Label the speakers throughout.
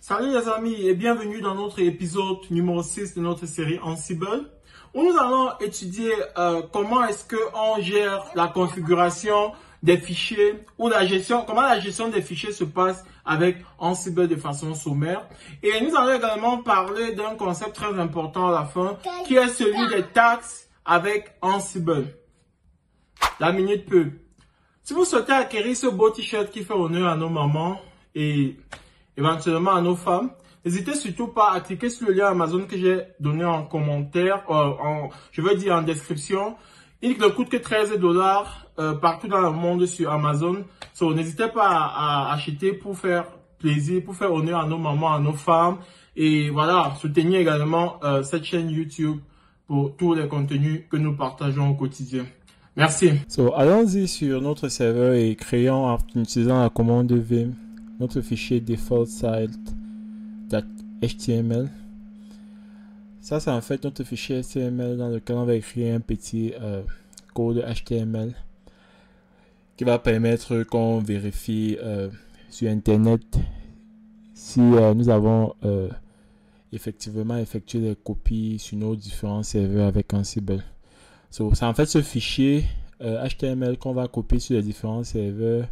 Speaker 1: Salut les amis et bienvenue dans notre épisode numéro 6 de notre série Ansible où nous allons étudier comment est-ce qu'on gère la configuration des fichiers ou comment la gestion des fichiers se passe avec Ansible de façon sommaire. Et nous allons également parler d'un concept très important à la fin qui est celui des tags avec Ansible. La minute peu. Si vous souhaitez acquérir ce beau t-shirt qui fait honneur à nos mamans et éventuellement à nos femmes, n'hésitez surtout pas à cliquer sur le lien Amazon que j'ai donné en commentaire, je veux dire en description. Il ne coûte que 13 $ partout dans le monde sur Amazon. So, n'hésitez pas à acheter pour faire plaisir, pour faire honneur à nos mamans, à nos femmes. Et voilà, soutenir également cette chaîne YouTube pour tous les contenus que nous partageons au quotidien. Merci.
Speaker 2: So, allons-y sur notre serveur et créons en utilisant la commande vim notre fichier default site.html. Ça, c'est en fait notre fichier HTML dans lequel on va écrire un petit code HTML qui va permettre qu'on vérifie sur Internet si nous avons effectivement effectué des copies sur nos différents serveurs avec Ansible. So, c'est en fait ce fichier HTML qu'on va copier sur les différents serveurs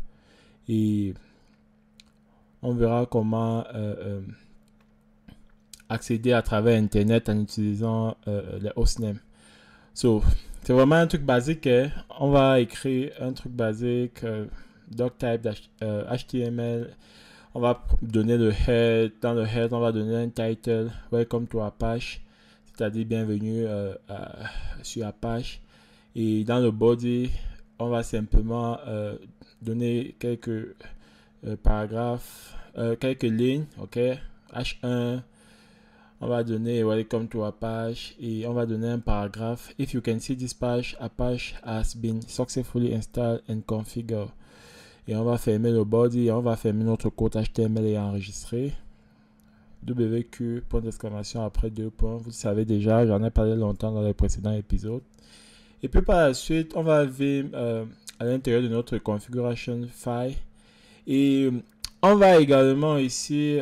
Speaker 2: et on verra comment accéder à travers Internet en utilisant les hostnames. So, c'est vraiment un truc basique. Hein? On va écrire un truc basique, doctype HTML. On va donner le head. Dans le head, on va donner un title, Welcome to Apache, c'est-à-dire bienvenue sur Apache. Et dans le body, on va simplement donner quelques paragraphes, quelques lignes, ok, H1, on va donner Welcome to Apache et on va donner un paragraphe. If you can see this page, Apache has been successfully installed and configured. Et on va fermer le body et on va fermer notre code HTML et enregistrer. WQ, point d'exclamation après 2 points. Vous le savez déjà, j'en ai parlé longtemps dans les précédents épisodes. Et puis par la suite, on va vim à l'intérieur de notre configuration file. Et on va également ici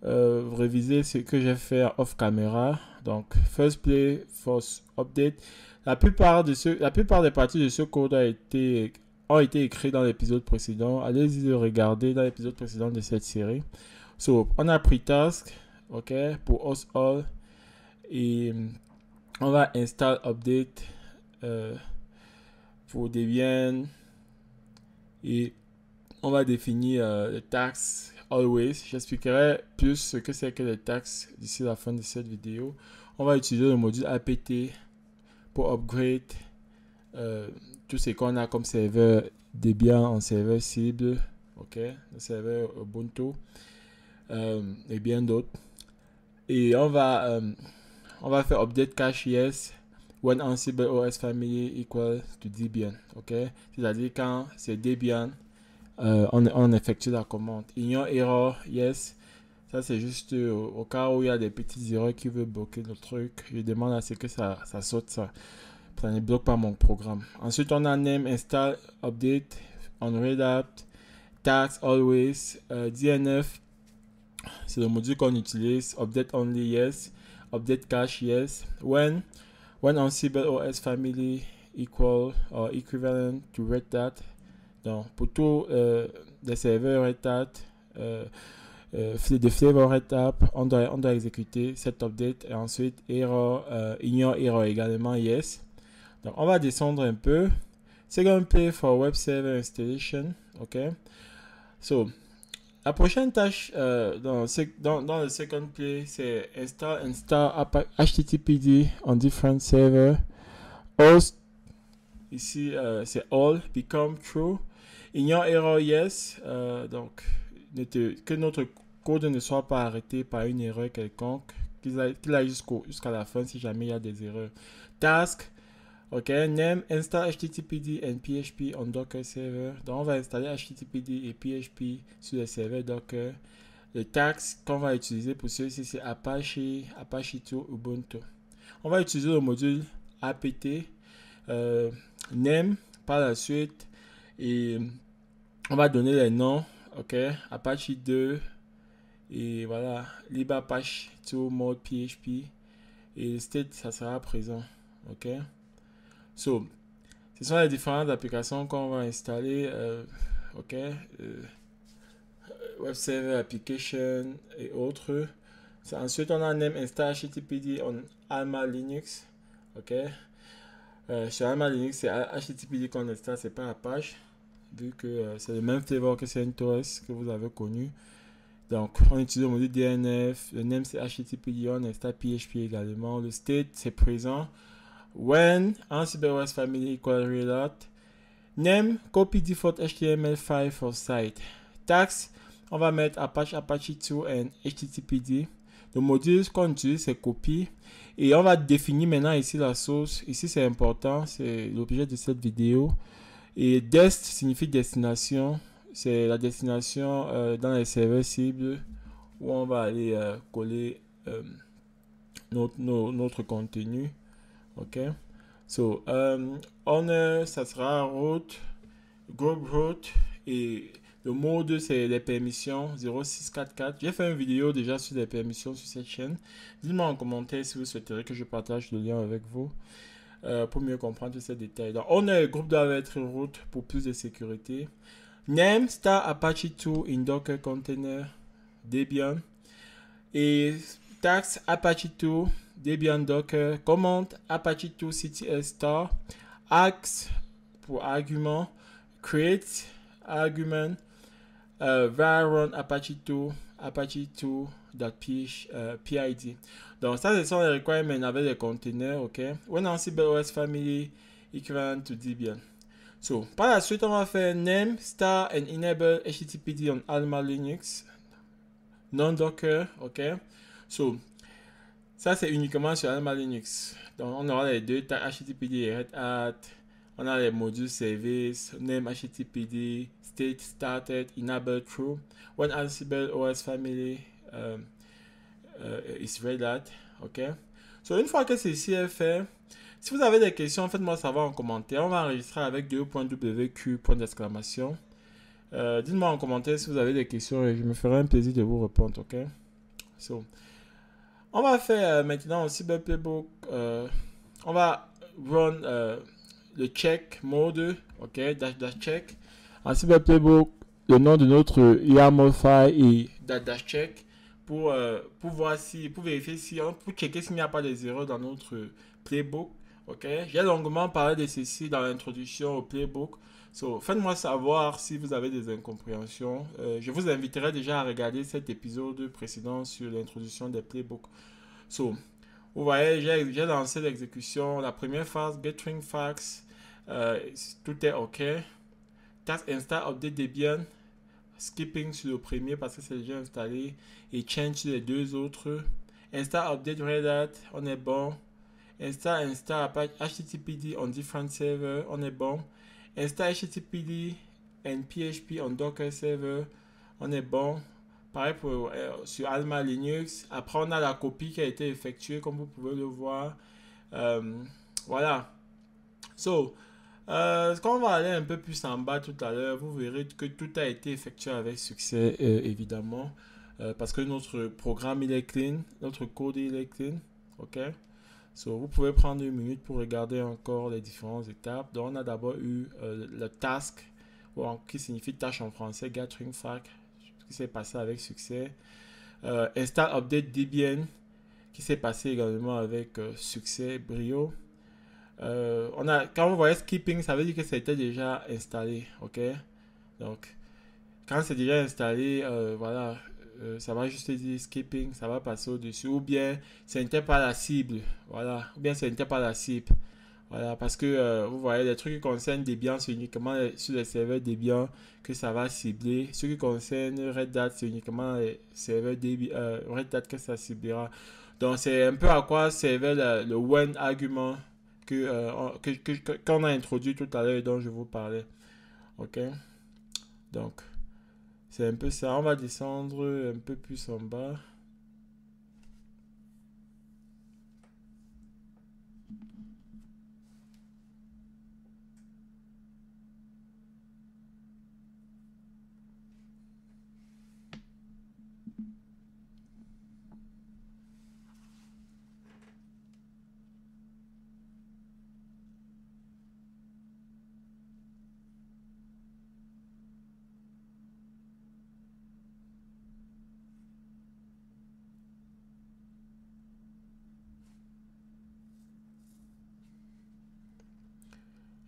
Speaker 2: réviser ce que j'ai fait off camera. Donc, first play, first update. La plupart des parties de ce code ont été écrites dans l'épisode précédent. Allez-y le regarder dans l'épisode précédent de cette série. So, on a pris task, ok, pour host all. Et on va install update pour Debian. Et on va définir le tags always. J'expliquerai plus ce que c'est que les tags d'ici la fin de cette vidéo. On va utiliser le module apt pour upgrade tout ce qu'on a comme serveur Debian en serveur cible, ok, le serveur Ubuntu et bien d'autres. Et on va faire update cache yes when Ansible OS family equal to Debian, ok, c'est-à-dire quand c'est Debian. On effectue la commande. Ignore error, yes. Ça, c'est juste au cas où il y a des petites erreurs qui veulent bloquer le truc. Je demande à ce que ça saute ça. Ça ne bloque pas mon programme. Ensuite, on a name, install, update, on redapt, tags, always, DNF. C'est le module qu'on utilise. Update only, yes. Update cache, yes. When Ansible OS family equal or equivalent to Red Hat. Donc, pour tous les serveurs Red Hat, de flavor Red Hat, on doit exécuter cet update et ensuite error, ignore error également, yes. Donc, on va descendre un peu. Second play for web server installation, ok. So, la prochaine tâche dans le second play, c'est install HTTPD on different server. Host, ici, c'est all, become true. Ignore error, yes. Donc, que notre code ne soit pas arrêté par une erreur quelconque, qu'il aille jusqu'à la fin si jamais il y a des erreurs. Task, ok. Name, install HTTPD and PHP on Docker server. Donc, on va installer HTTPD et PHP sur les serveurs Docker. Le tags qu'on va utiliser pour ceux-ci, c'est Apache 2, Ubuntu. On va utiliser le module apt, name par la suite et on va donner les noms, ok, Apache 2 Et voilà, lib apache to mode PHP. Et le state, ça sera présent. OK? So, ce sont les différentes applications qu'on va installer. OK? Web Server Application et autres. Ensuite, on a name install HTTPD on Alma Linux. OK? Sur Alma Linux, c'est HTTPD qu'on installe, c'est pas Apache. Vu que c'est le même flavor que CentOS que vous avez connu. Donc, on utilise le module DNF. Le name, c'est HTTPD. On installe PHP également. Le state, c'est présent. When Ansible OS family equal reload. Name, copy default HTML5 for site. Tags, on va mettre Apache, Apache2 et HTTPD. Le module qu'on utilise, c'est copy. Et on va définir maintenant ici la source. Ici, c'est important. C'est l'objet de cette vidéo. Et dest signifie destination. C'est la destination dans les serveurs cibles où on va aller coller notre contenu. OK? So, owner, ça sera root, group root, et le mode, c'est les permissions 0644. J'ai fait une vidéo déjà sur les permissions sur cette chaîne. Dites-moi en commentaire si vous souhaiterez que je partage le lien avec vous pour mieux comprendre tous ces détails. Donc, owner, le groupe doit être root pour plus de sécurité. Name, star Apache2 in Docker Container, Debian. Et tags Apache2, Debian Docker, command Apache2 CTS star, ax pour argument, create argument, var run Apache2, Apache2.pid. Donc ça, ce sont les requirements avec les containers, ok? When Ansible OS family equivalent to Debian. So, par la suite, on va faire name, star and enable HTTPD on Alma Linux, non-docker, ok? So, ça c'est uniquement sur Alma Linux. Donc, on aura les deux tags HTTPD et Red Hat. On a les modules service, name HTTPD, state started, enable true. When Ansible OS family is Red Hat, ok? So, une fois que ceci est fait, si vous avez des questions, faites-moi savoir en commentaire. On va enregistrer avec 2.wq. Dites-moi en commentaire si vous avez des questions et je me ferai un plaisir de vous répondre, ok? So, on va faire maintenant aussi Ansible Playbook. On va run le check mode, ok? Dash check. Ansible Playbook, le nom de notre YAML file et dash check pour voir si, pour vérifier si, pour checker s'il n'y a pas des erreurs dans notre playbook. Ok, j'ai longuement parlé de ceci dans l'introduction au playbook. So, faites-moi savoir si vous avez des incompréhensions. Je vous inviterai déjà à regarder cet épisode précédent sur l'introduction des playbooks. So, vous voyez, j'ai lancé l'exécution. La première phase, getting facts, tout est ok. Task install update Debian, skipping sur le premier parce que c'est déjà installé et change sur les deux autres. Install update Red Hat, on est bon. Install Apache HTTPD on different server, on est bon. Install HTTPD and PHP on Docker server, on est bon. Pareil pour sur Alma Linux. Après, on a la copie qui a été effectuée, comme vous pouvez le voir. Voilà. So, quand on va aller un peu plus en bas tout à l'heure, vous verrez que tout a été effectué avec succès, évidemment. Parce que notre programme, il est clean. Notre code, il est clean. OK? So, vous pouvez prendre une minute pour regarder encore les différentes étapes. Donc, on a d'abord eu le task, qui signifie tâche en français, Gathering Fact, qui s'est passé avec succès. Install Update Debian, qui s'est passé également avec succès, brio. Quand vous voyez skipping, ça veut dire que c'était déjà installé. Ok? Donc, quand c'est déjà installé, voilà. Ça va juste dire skipping, ça va passer au-dessus. Ou bien, ce n'était pas la cible. Voilà. Ou bien, ce n'était pas la cible. Voilà. Parce que vous voyez, les trucs qui concernent Debian, c'est uniquement sur les serveurs Debian que ça va cibler. Ce qui concerne Red Hat, c'est uniquement les serveurs Red Hat que ça ciblera. Donc, c'est un peu à quoi servait le when argument qu'on a introduit tout à l'heure et dont je vous parlais. Ok? Donc, c'est un peu ça. On va descendre un peu plus en bas.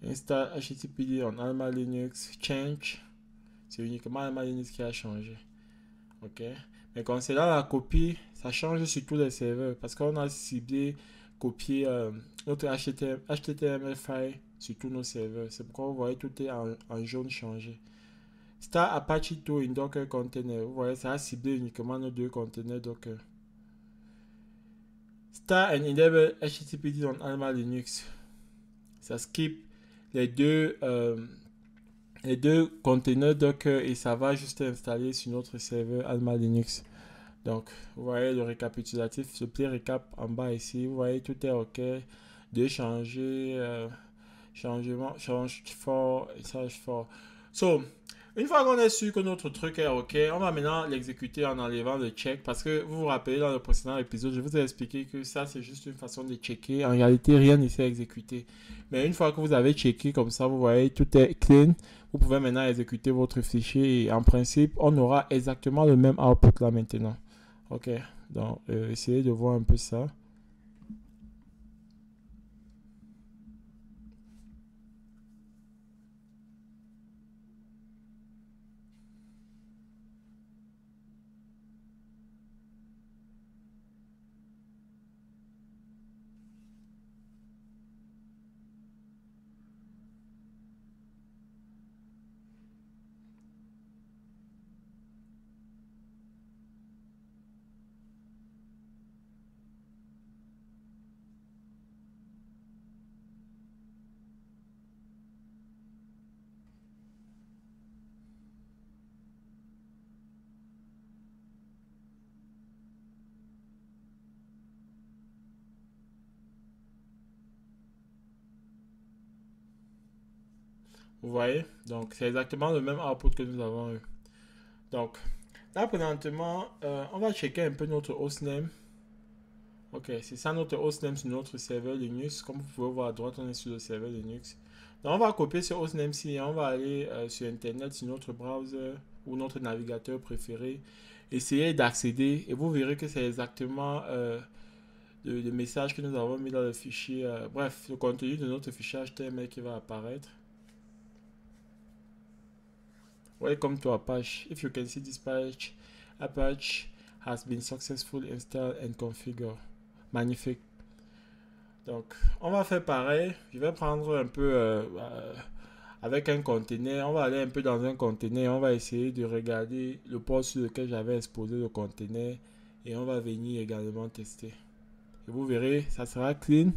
Speaker 2: install HTTPD on Alma Linux, change. C'est uniquement Alma Linux qui a changé. Ok. Mais concernant la copie, ça change sur tous les serveurs parce qu'on a ciblé copier notre HTML file sur tous nos serveurs. C'est pourquoi vous voyez tout est en jaune changé. Start Apache to in Docker container. Vous voyez, ça a ciblé uniquement nos deux containers Docker. Start and enable HTTPD on Alma Linux. Ça skip les deux containers Docker et ça va juste installer sur notre serveur Alma Linux. Donc, vous voyez le récapitulatif, le petit récap en bas ici. Vous voyez, tout est OK. De changer, changement, change for. So, une fois qu'on est sûr que notre truc est OK, on va maintenant l'exécuter en enlevant le check. Parce que vous vous rappelez, dans le précédent épisode, je vous ai expliqué que ça, c'est juste une façon de checker. En réalité, rien n'est exécuté. Mais une fois que vous avez checké comme ça, vous voyez, tout est clean. Vous pouvez maintenant exécuter votre fichier. Et en principe, on aura exactement le même output là maintenant. Ok, donc essayez de voir un peu ça. Vous voyez, donc c'est exactement le même output que nous avons eu. Donc, là présentement, on va checker un peu notre hostname. Ok, c'est ça notre hostname sur notre serveur Linux. Comme vous pouvez voir à droite, on est sur le serveur Linux. Donc, on va copier ce hostname-ci et on va aller sur Internet, sur notre browser ou notre navigateur préféré. Essayez d'accéder et vous verrez que c'est exactement le message que nous avons mis dans le fichier. Bref, le contenu de notre fichier HTML qui va apparaître. Welcome to Apache. If you can see this page, Apache has been successfully installed and configured. Magnifique. Donc, on va faire pareil. Je vais prendre un peu avec un conteneur. On va aller un peu dans un conteneur. On va essayer de regarder le port sur lequel j'avais exposé le conteneur. Et on va venir également tester. Et vous verrez, ça sera clean.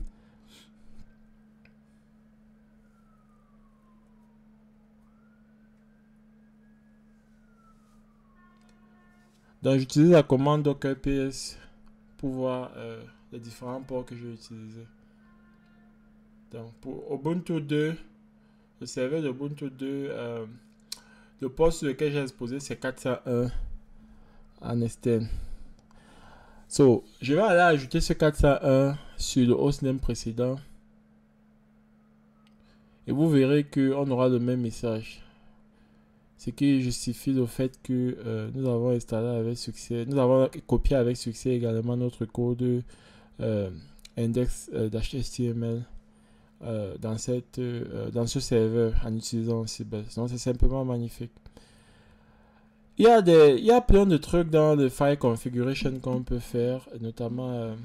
Speaker 2: Donc, j'utilise la commande docker ps pour voir les différents ports que je vais utiliser. Donc, pour Ubuntu 2, le serveur d'Ubuntu 2, le port sur lequel j'ai exposé, c'est 401 en externe. So, je vais aller ajouter ce 401 sur le hostname précédent. Et vous verrez qu'on aura le même message. Ce qui justifie le fait que nous avons installé avec succès, nous avons copié avec succès également notre code index d'HTML dans ce serveur en utilisant Ansible. Donc c'est simplement magnifique. Il y a plein de trucs dans le file configuration qu'on peut faire, notamment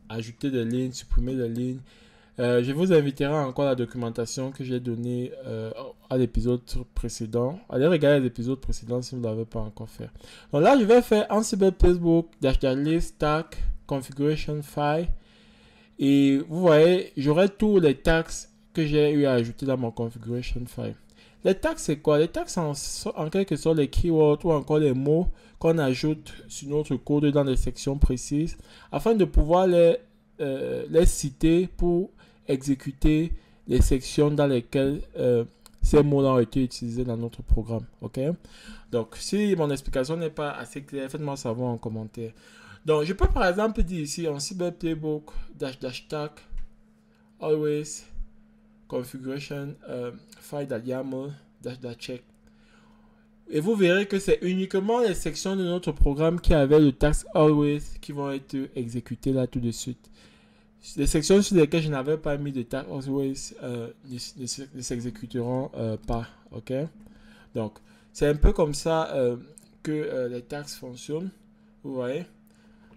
Speaker 2: ajouter des lignes, supprimer des lignes. Je vous inviterai encore à la documentation que j'ai donnée à l'épisode précédent. Allez regarder les épisodes précédents si vous ne l'avez pas encore fait. Donc là, je vais faire Ansible playbook -list tag configuration file. Et vous voyez, j'aurai tous les tags que j'ai eu à ajouter dans mon configuration file. Les tags, c'est quoi? Les tags sont en quelque sorte les keywords ou encore les mots qu'on ajoute sur notre code dans des sections précises afin de pouvoir les citer pour exécuter les sections dans lesquelles ces mots-là ont été utilisés dans notre programme. Ok? Donc, si mon explication n'est pas assez claire, faites-moi savoir en commentaire. Donc, je peux par exemple dire ici Ansible playbook -tag always configuration file.yaml -check. Et vous verrez que c'est uniquement les sections de notre programme qui avaient le tag always qui vont être exécutées là tout de suite. les sections sur lesquelles je n'avais pas mis de tag always ne s'exécuteront pas. Ok, donc c'est un peu comme ça que les tags fonctionnent. Vous voyez.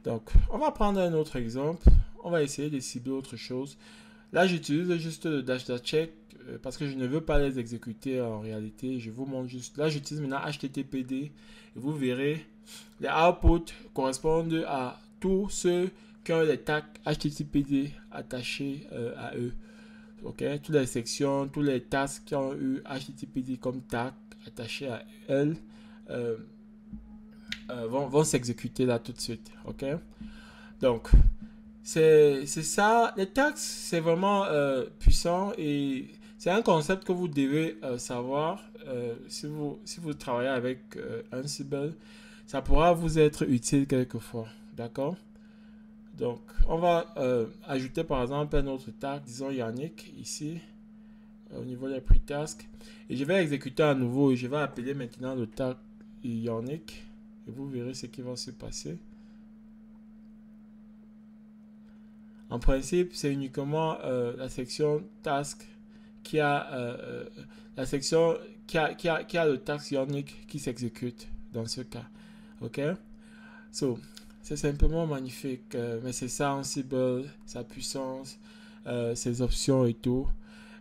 Speaker 2: Donc on va prendre un autre exemple. On va essayer de cibler autre chose. Là j'utilise juste le -check parce que je ne veux pas les exécuter en réalité. Je vous montre juste. Là j'utilise maintenant HTTPD et vous verrez les outputs correspondent à tous ceux qui ont les tags HTTPD attachés à eux. Ok, toutes les sections, tous les tasks qui ont eu HTTPD comme tag attachés à elles vont s'exécuter là tout de suite. Ok, donc c'est ça. Les tags, c'est vraiment puissant et c'est un concept que vous devez savoir si vous travaillez avec Ansible. Ça pourra vous être utile quelquefois. D'accord? Donc, on va ajouter par exemple un autre tag, disons Yannick, ici, au niveau des pre-tasks. Et je vais exécuter à nouveau et je vais appeler maintenant le tag Yannick. Et vous verrez ce qui va se passer. En principe, c'est uniquement la section task qui a la section qui a le tag Yannick qui s'exécute dans ce cas. Ok? So, c'est simplement magnifique, mais c'est ça Ansible, sa puissance, ses options et tout.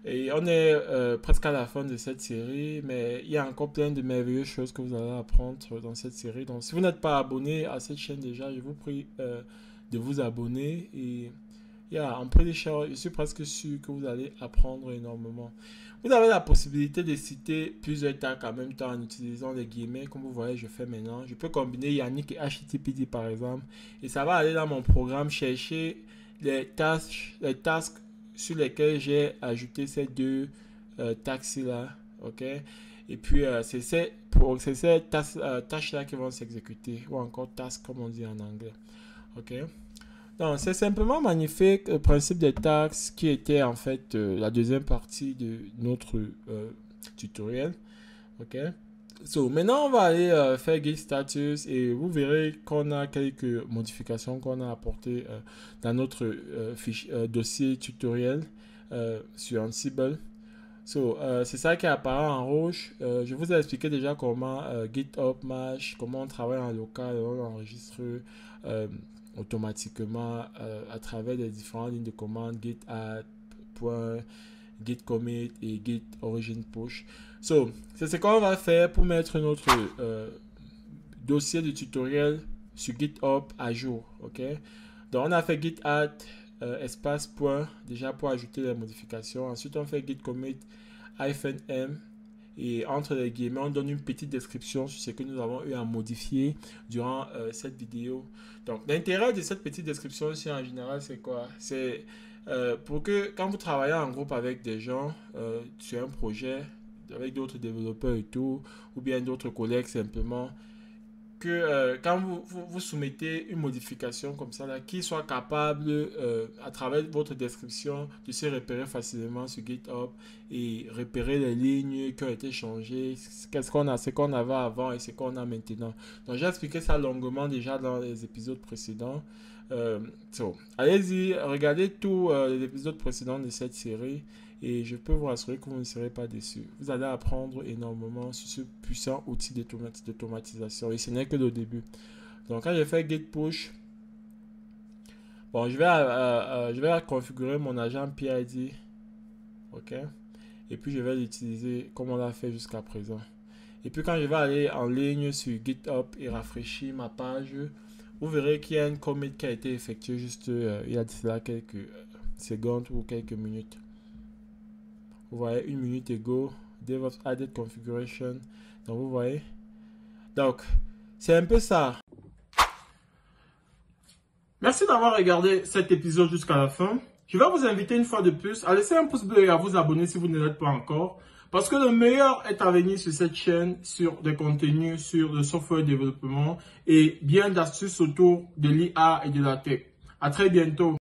Speaker 2: Et on est presque à la fin de cette série, mais il y a encore plein de merveilleuses choses que vous allez apprendre dans cette série. Donc si vous n'êtes pas abonné à cette chaîne déjà, je vous prie de vous abonner. Et en prédiction, je suis presque sûr que vous allez apprendre énormément. Vous avez la possibilité de citer plusieurs tags en même temps en utilisant les guillemets, comme vous voyez, je fais maintenant. Je peux combiner Yannick et HTTPD par exemple. Et ça va aller dans mon programme chercher les tasks sur lesquels j'ai ajouté ces deux tags-là. Ok? Et puis, c'est ces tâches-là qui vont s'exécuter. Ou encore tasks, comme on dit en anglais. Ok? Donc, c'est simplement magnifique le principe des tags qui était en fait la deuxième partie de notre tutoriel. Ok. So, maintenant, on va aller faire Git Status et vous verrez qu'on a quelques modifications qu'on a apportées dans notre dossier tutoriel sur Ansible. So, c'est ça qui apparaît en rouge. Je vous ai expliqué déjà comment GitHub Mash, comment on travaille en local, on enregistre automatiquement à travers les différentes lignes de commande git add, git commit et git origin push. So, c'est ce qu'on va faire pour mettre notre dossier de tutoriel sur GitHub à jour. Ok, donc on a fait git add espace point déjà pour ajouter les modifications. Ensuite on fait git commit -m et entre les guillemets on donne une petite description sur ce que nous avons eu à modifier durant cette vidéo. Donc l'intérêt de cette petite description aussi en général c'est quoi? C'est pour que quand vous travaillez en groupe avec des gens sur un projet avec d'autres développeurs et tout, ou bien d'autres collègues simplement, que quand vous soumettez une modification comme ça, qu'ils soient capables, à travers votre description, de se repérer facilement sur GitHub et repérer les lignes qui ont été changées, ce qu'on avait avant et ce qu'on a maintenant. Donc j'ai expliqué ça longuement déjà dans les épisodes précédents. Allez-y, regardez tous les épisodes précédents de cette série et je peux vous rassurer que vous ne serez pas déçus. Vous allez apprendre énormément sur ce puissant outil d'automatisation et ce n'est que le début. Donc quand j'ai fait git push, bon, je vais configurer mon agent PID, ok, et puis je vais l'utiliser comme on l'a fait jusqu'à présent. Et puis quand je vais aller en ligne sur GitHub et rafraîchir ma page, vous verrez qu'il y a un commit qui a été effectué juste il y a cela quelques secondes ou quelques minutes. Vous voyez, 1 minute ago, DevOps added configuration. Donc vous voyez. Donc c'est un peu ça.
Speaker 1: Merci d'avoir regardé cet épisode jusqu'à la fin. Je vais vous inviter une fois de plus à laisser un pouce bleu et à vous abonner si vous ne l'êtes pas encore. Parce que le meilleur est à venir sur cette chaîne, sur des contenus, sur le software développement et bien d'astuces autour de l'IA et de la tech. À très bientôt.